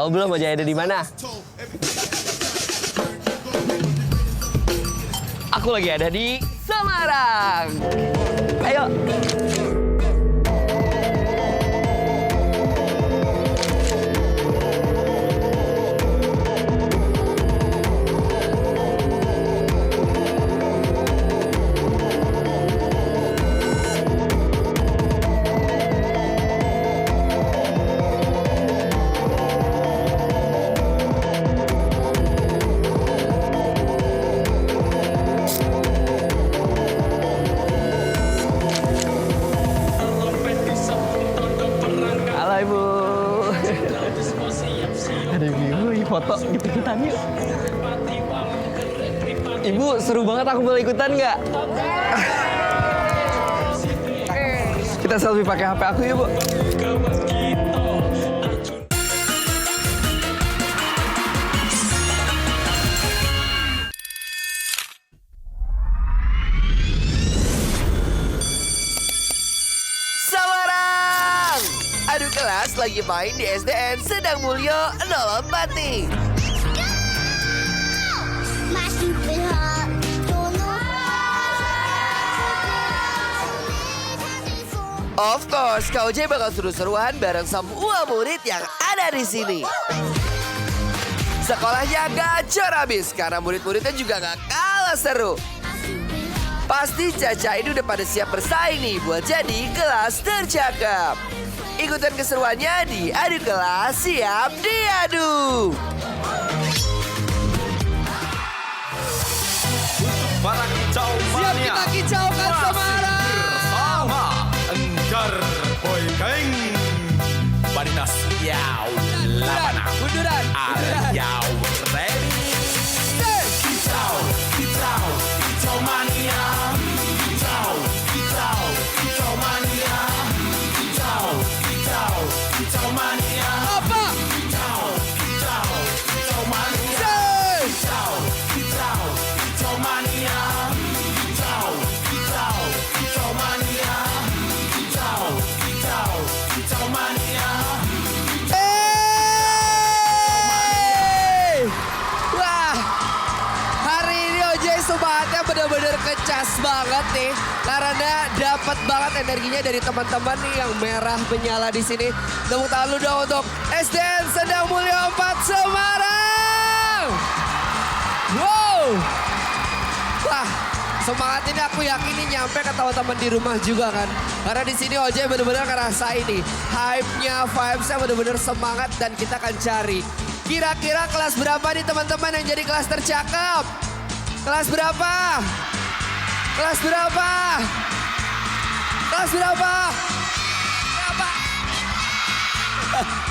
Tahu belum Ojai ada di mana? Aku lagi ada di Semarang. Ayo. Foto ikutan yuk. Ibu seru banget, aku boleh ikutan nggak? Kita selfie pakai HP aku ya Bu. Semarang! Adu kelas lagi main di SDN Sedang Mulyo 04 nih. Of course, Kak Ojai bakal seru-seruan bareng semua murid yang ada di sini. Sekolahnya gacor abis karena murid-muridnya juga gak kalah seru. Pasti Caca ini udah pada siap bersaing nih buat jadi kelas tercakap. Ikutan keseruannya di Adu Kelas Siap Diadu. Para kicau Siap kita kicaukan Semarang. Bersama Enggar Boy Gang. Barinas Yau Labana. Bunduran. Yau ready. Kicau, kicau, kicau mania. Kicau, kicau, kicau mania. Kicau, kicau, kicau mania. Apa? Kicau, kicau, kicau mania. Kicau, kicau, kicau mania. Kicau, kicau, kicau mania. Kicau, kicau, kicau mania. Wah, hari ini Ojai semangatnya bener-bener kecas banget nih. Karena dapat banget energinya dari teman-teman nih yang merah menyala di sini. Tepuk tangan lu dong untuk SDN Sedang Mulyo 4 Semarang. Wow. Wah, semangat ini aku yakin ini nyampe ke teman-teman di rumah juga kan. Karena di sini Ojai bener-bener ngerasa ini. Hype-nya, vibes-nya bener-bener semangat dan kita akan cari. Kira-kira kelas berapa nih teman-teman yang jadi kelas tercakap? Kelas berapa? Kelas berapa? Kelas berapa? Berapa?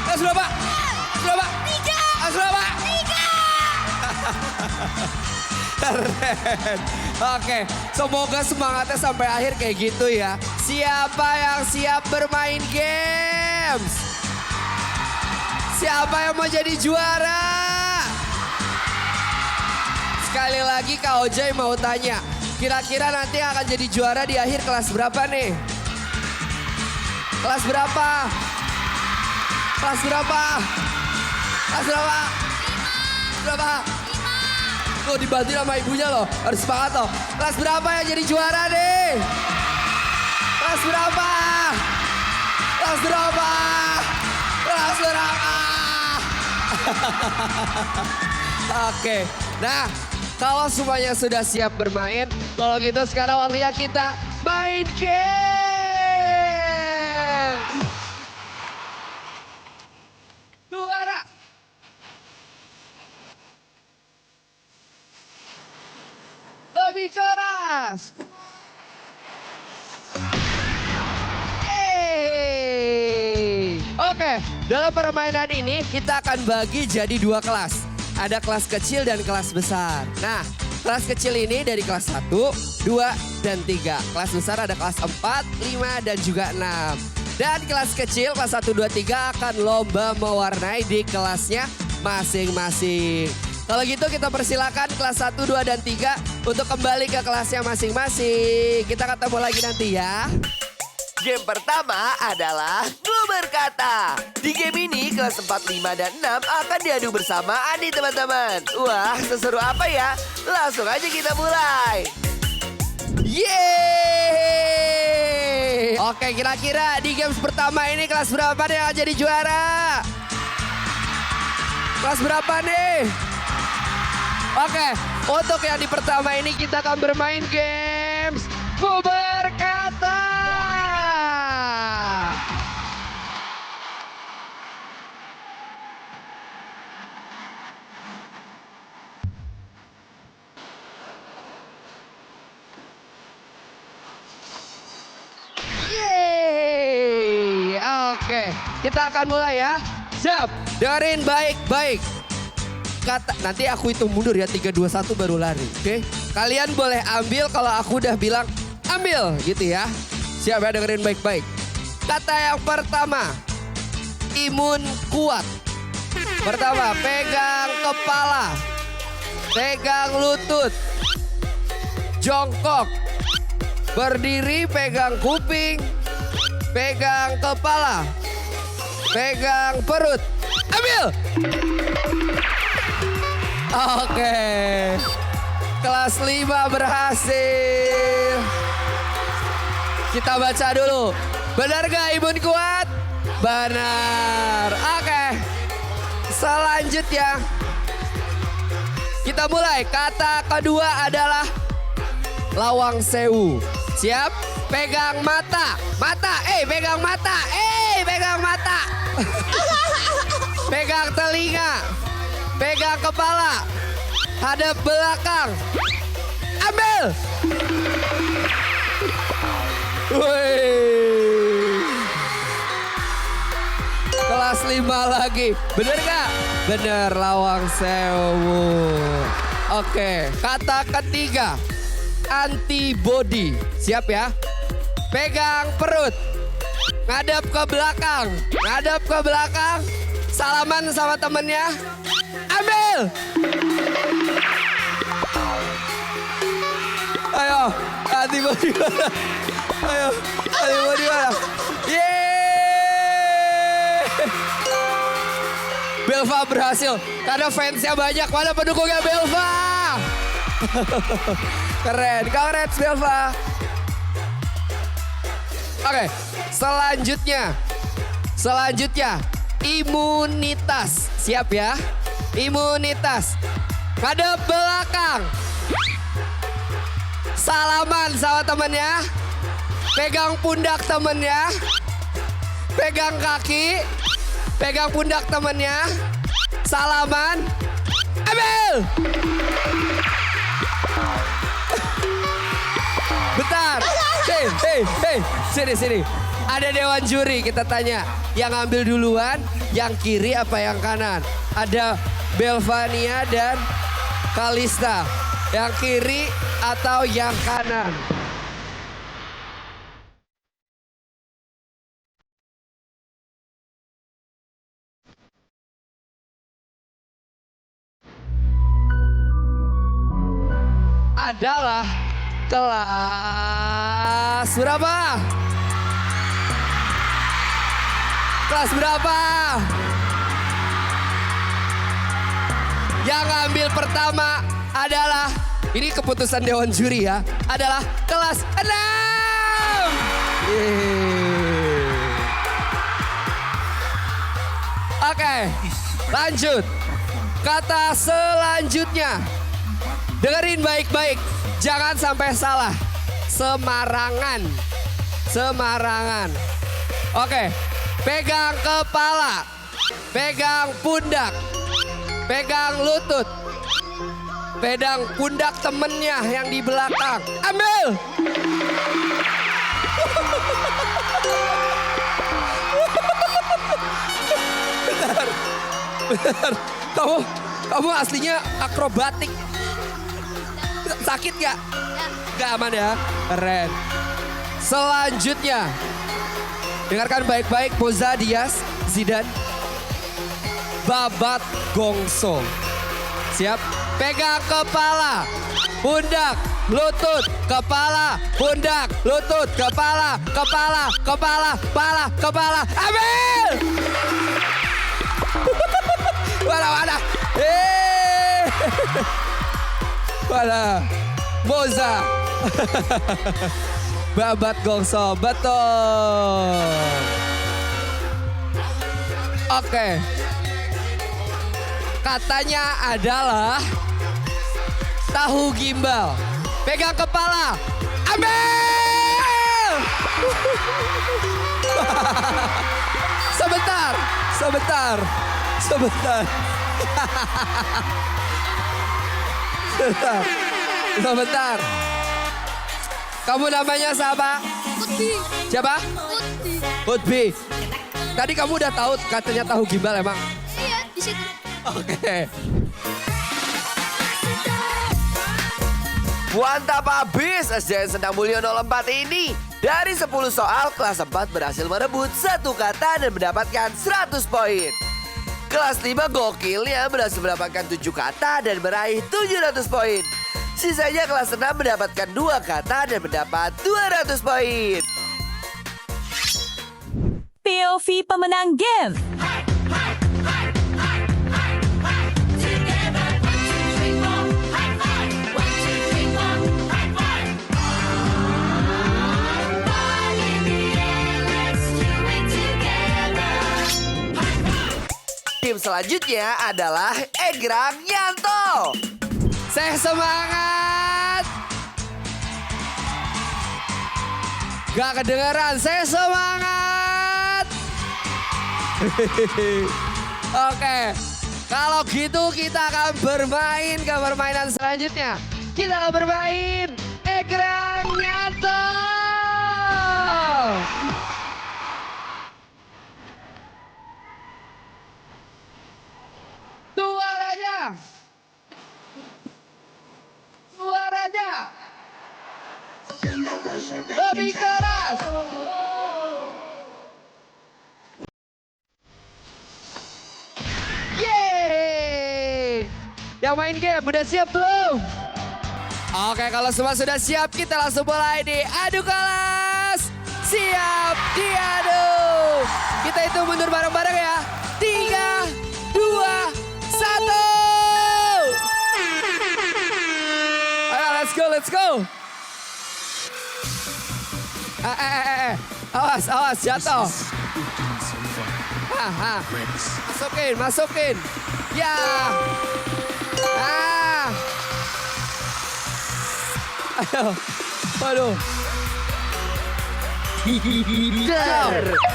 Kelas berapa? Kelas berapa? 3. Kelas berapa? 3. Keren. Oke, semoga semangatnya sampai akhir kayak gitu ya. Siapa yang siap bermain games? Siapa yang mau jadi juara? Sekali lagi Kak Ojai mau tanya. Kira-kira nanti yang akan jadi juara di akhir kelas berapa nih? Kelas berapa? Kelas berapa? Kelas berapa? 5. Berapa? 5. Tuh dibantu sama ibunya loh. Harus semangat loh. Kelas berapa yang jadi juara nih? Kelas berapa? Kelas berapa? Kelas berapa? Oke, nah kalau semuanya sudah siap bermain, kalau gitu sekarang waktunya kita main game. Juara. Lebih keras. Oke, dalam permainan ini kita akan bagi jadi 2 kelas. Ada kelas kecil dan kelas besar. Nah, kelas kecil ini dari kelas 1, 2, dan 3. Kelas besar ada kelas 4, 5, dan juga 6. Dan kelas kecil, kelas 1, 2, 3 akan lomba mewarnai di kelasnya masing-masing. Kalau gitu kita persilakan kelas 1, 2, dan 3 untuk kembali ke kelasnya masing-masing. Kita ketemu lagi nanti ya. Game pertama adalah Ngubur Kata. Di game ini kelas 4, 5, dan 6 akan diadu bersamaan nih teman-teman. Wah, seseru apa ya? Langsung aja kita mulai. Yeay! Oke, kira-kira di games pertama ini kelas berapa nih yang akan jadi juara? Kelas berapa nih? Oke, untuk yang di pertama ini kita akan bermain games Ngubur Kata. Yeay! Oke, kita akan mulai ya. Siap, dengerin baik-baik. Nanti aku hitung mundur ya, 3, 2, 1 baru lari, oke? Kalian boleh ambil kalau aku udah bilang ambil gitu ya. Siap ya, dengerin baik-baik. Kata yang pertama, imun kuat. Pertama, pegang kepala, pegang lutut, jongkok, berdiri pegang kuping, pegang kepala, pegang perut, ambil. Oke, kelas 5 berhasil. Kita baca dulu. Benar gak imun kuat? Benar. Oke, selanjutnya kita mulai. Kata kedua adalah lawang sewu. Siap? Pegang mata. Pegang mata. Pegang mata. Pegang telinga. Pegang kepala. Hadap belakang. Ambil. Wih. Kelas 5 lagi. Bener gak? Bener, lawang sewu. Oke, kata ketiga. Antibody. Siap ya? Pegang perut. Ngadap ke belakang. Ngadap ke belakang. Salaman sama temennya. Ambil. Ayo, antibody mana? Ayo, antibody mana? Yeay. Belva berhasil. Karena fansnya banyak. Mana pendukungnya Belva? Keren, congrats Belva. Oke, selanjutnya imunitas. Siap ya? Imunitas. Ngadep belakang. Salaman sama temennya. Pegang pundak temennya. Pegang kaki. Pegang pundak temennya. Salaman. Ambil. Bentar. Hei. Sini. Ada dewan juri, kita tanya. Yang ambil duluan, yang kiri apa yang kanan? Ada Belvania dan Kalista. Yang kiri atau yang kanan? Adalah kelas berapa? Kelas berapa? Yang ambil pertama adalah, ini keputusan dewan juri ya, adalah kelas 6. Oke, lanjut. Kata selanjutnya. Dengerin baik-baik, jangan sampai salah. Semarangan. Oke, pegang kepala, pegang pundak, pegang lutut, pegang pundak temennya yang di belakang. Ambil. Bentar. Kamu aslinya akrobatik. Sakit gak? Gak aman ya? Keren. Selanjutnya. Dengarkan baik-baik, Poza Dias, Zidane. Babat Gongso. Siap? Pegang kepala, pundak, lutut, kepala, pundak, lutut, kepala, kepala, kepala, kepala, kepala. Ambil! Mana? Mana? Moza. Babat gongso, betul. Oke. Katanya adalah tahu gimbal. Pegang kepala. Ambil! Sebentar. Sebentar. Kamu namanya siapa? Putih. Siapa? Putih. Putbi. Tadi kamu udah tahu katanya tahu gimbal emang? Iya, di situ. Oke. Mantap habis SJN Sendang Mulyono 4 ini. Dari 10 soal, kelas 4 berhasil merebut 1 kata dan mendapatkan 100 poin. Kelas 5 gokilnya berhasil mendapatkan 7 kata dan meraih 700 poin. Sisanya kelas 6 mendapatkan 2 kata dan mendapat 200 poin. POV pemenang game. Tim selanjutnya adalah Egrang Yanto. Saya semangat. Gak kedengeran, saya semangat. Oke, kalau gitu kita akan bermain ke permainan selanjutnya. Kita akan bermain Egrang Yanto. Suaranya. Lebih keras. Yeay. Yang main game udah siap belum? Oke, kalau semua sudah siap, kita langsung mulai di adu kelas. Siap diadu. Kita itu mundur bareng-bareng ya. 3, 2, 1. Ayo, let's go. Awas, jatuh. Masukin. Ya. Ayo. Waduh.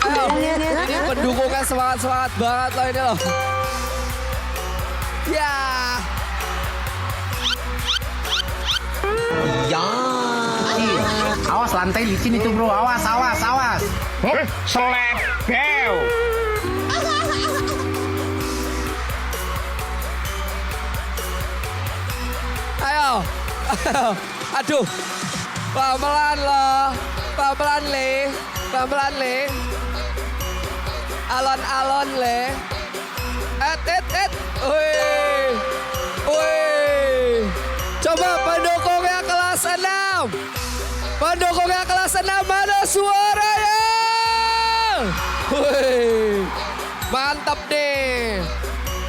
Ayo. Ini pendukungnya semangat banget loh ini loh. Ya. Ya. Awas lantai licin itu bro, awas. Selebel. Ayo. Aduh. Pelan-pelan loh. Pelan-pelan le. Alon-alon le. Wih. Coba pendukungnya kelas 6. Pendukungnya kelas 6 mana suaranya? Wih. Mantap nih.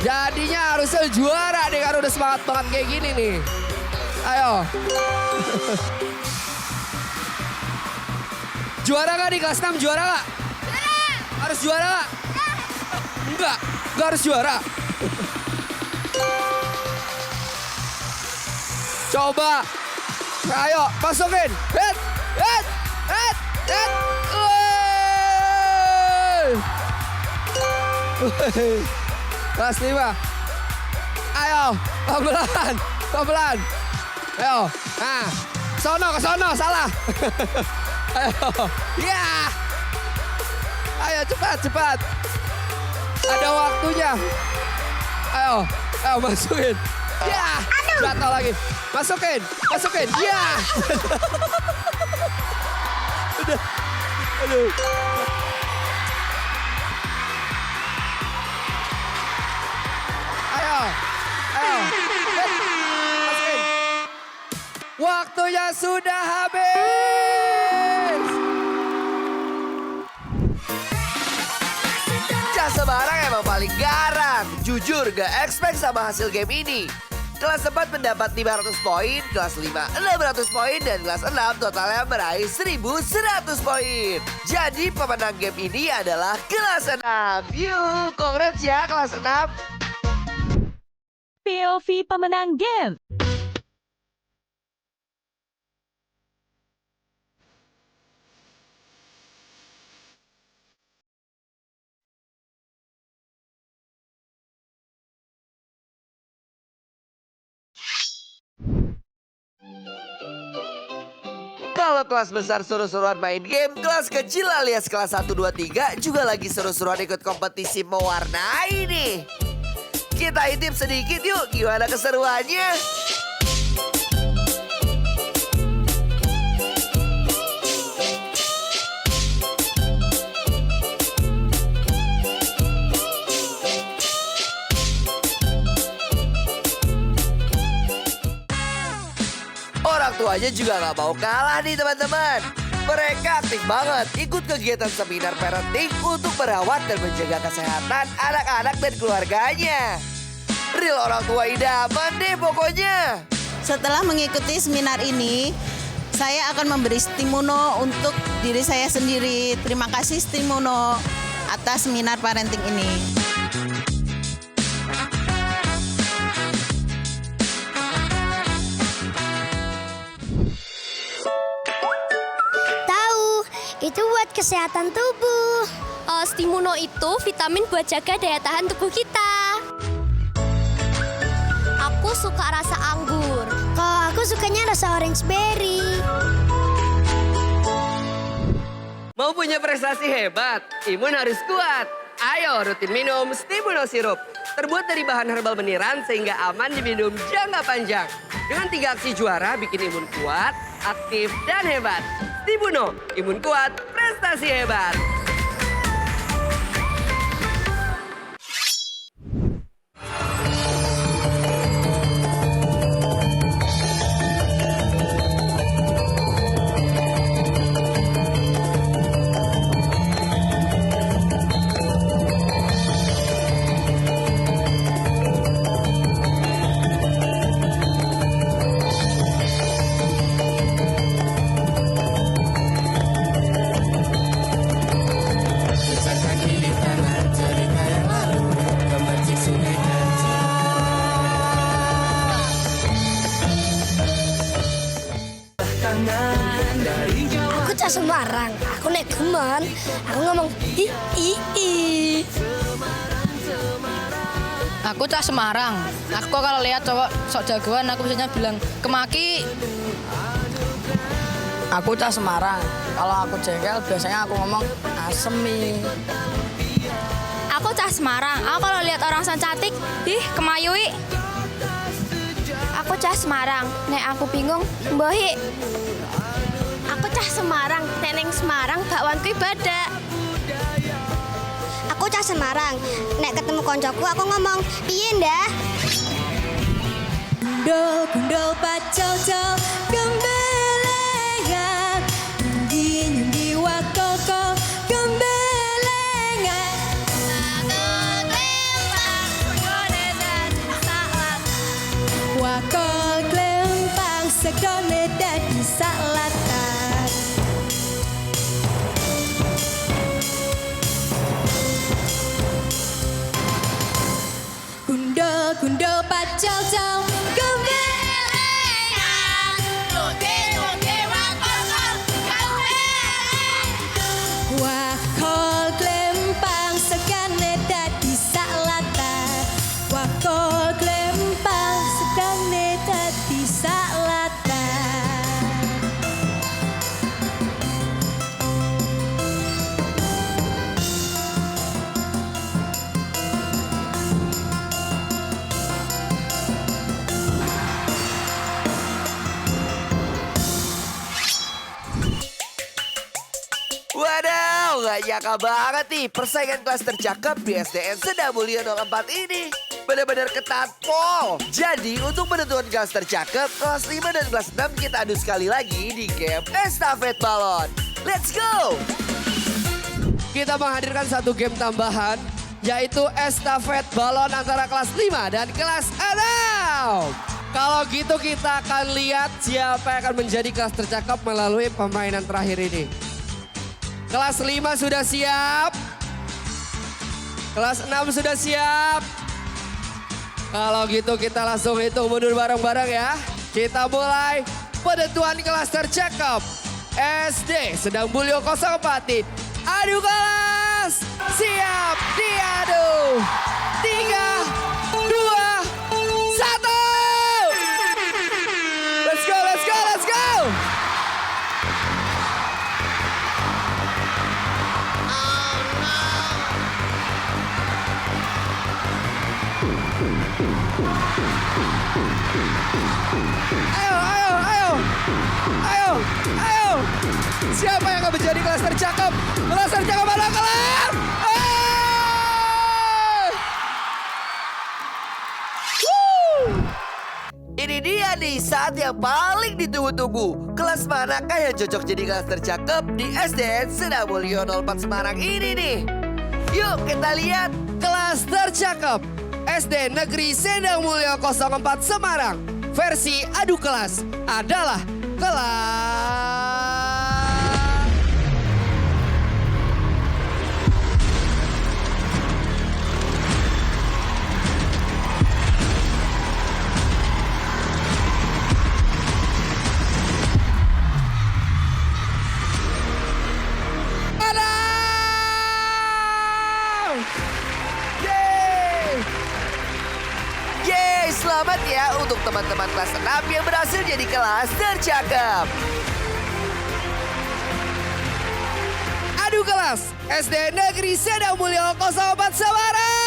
Jadinya harusnya juara nih karena udah semangat banget kayak gini nih. Ayo. Juara gak di kelas 6? Juara gak? Harus juara gak? Enggak harus juara. Coba. Ayo, masukin. Hit. Kelas 5. Ayo, pelan. Ayo. Nah, ke sono, salah. Ayo. Ya. Ayo, cepat. Ada waktunya. Ayo, masukin. Ya. Jatuh lagi. Masukin. Ya. Udah. Aduh. Ayo. Masukin. Waktunya sudah habis. Cas Semarang emang paling garang. Jujur gak expect sama hasil game ini. Kelas 4 mendapat 500 poin, kelas 5 600 poin, dan kelas 6 totalnya meraih 1100 poin. Jadi pemenang game ini adalah kelas 6. Yuh, congrats ya kelas 6. POV pemenang game. Kalau kelas besar seru-seruan main game, kelas kecil alias kelas 1, 2, 3 juga lagi seru-seruan ikut kompetisi mewarnai nih. Kita intip sedikit yuk, gimana keseruannya? Orang tuanya juga gak mau kalah nih teman-teman. Mereka aktif banget ikut kegiatan seminar parenting untuk merawat dan menjaga kesehatan anak-anak dan keluarganya. Real orang tua idaman deh pokoknya. Setelah mengikuti seminar ini, saya akan memberi stimuno untuk diri saya sendiri. Terima kasih stimuno atas seminar parenting ini. Tahu, itu buat kesehatan tubuh. Stimuno itu vitamin buat jaga daya tahan tubuh kita. Aku suka rasa anggur. Kalau aku sukanya rasa orange berry. Mau punya prestasi hebat, imun harus kuat. Ayo rutin minum Stimuno Sirup. Terbuat dari bahan herbal beniran sehingga aman diminum jangka panjang. Dengan 3 aksi juara bikin imun kuat, aktif, dan hebat. Stimuno, imun kuat, prestasi hebat. Aku cah Semarang. Aku naik geman. Aku ngomong i. Aku cah Semarang. Aku kalau lihat cowok sok jagoan, aku biasanya bilang kemaki. Aku cah Semarang. Kalau aku jengkel biasanya aku ngomong asemi. Aku cah Semarang. Aku kalau lihat orang san cantik, kemayui. Aku cah Semarang. Nek aku bingung, mbohi. Aku cah Semarang. Nek neng Semarang bakwanku ibadah. Aku cah Semarang. Nek ketemu koncoku aku ngomong, piye ndah? Gundul pacol-col gembelengan nyundi wakoko gembelengan wakol klempang segone dadi salatan. Gundul pacol-col gembelengan wakol klempang segane dadi salatan. Wakol klempang segane dadi salatan. Wadaw, gak nyangka banget nih persaingan kelas tercakap di SDN Sedamulyo 04 ini. Benar-benar ketat, Pol. Jadi untuk penentuan kelas tercakep, kelas 5 dan kelas 6 kita adu sekali lagi di game estafet balon. Let's go! Kita menghadirkan satu game tambahan, yaitu estafet balon antara kelas 5 dan kelas 6. Kalau gitu kita akan lihat siapa yang akan menjadi kelas tercakep melalui permainan terakhir ini. Kelas 5 sudah siap. Kelas 6 sudah siap. Kalau gitu kita langsung hitung mundur bareng-bareng ya. Kita mulai penentuan kelas tercakep. SD Sedang Mulyo 04. Adu kelas. Siap diadu. 3, 2, 1. Let's go, let's go, let's go. Ayo. Siapa yang akan menjadi kelas tercakep? Kelas tercakep mana kelas? Ini dia nih saat yang paling ditunggu-tunggu. Kelas manakah yang cocok jadi kelas tercakep di SDN Sedang Mulyo 04 Semarang ini nih? Yuk kita lihat. Kelas tercakep SD Negeri Sedang Mulyo 04 Semarang. Versi adu kelas adalah kelas Selamat ya untuk teman-teman kelas 6 yang berhasil jadi kelas tercakep. adu kelas SD Negeri Sedang Mulyo 04 Semarang.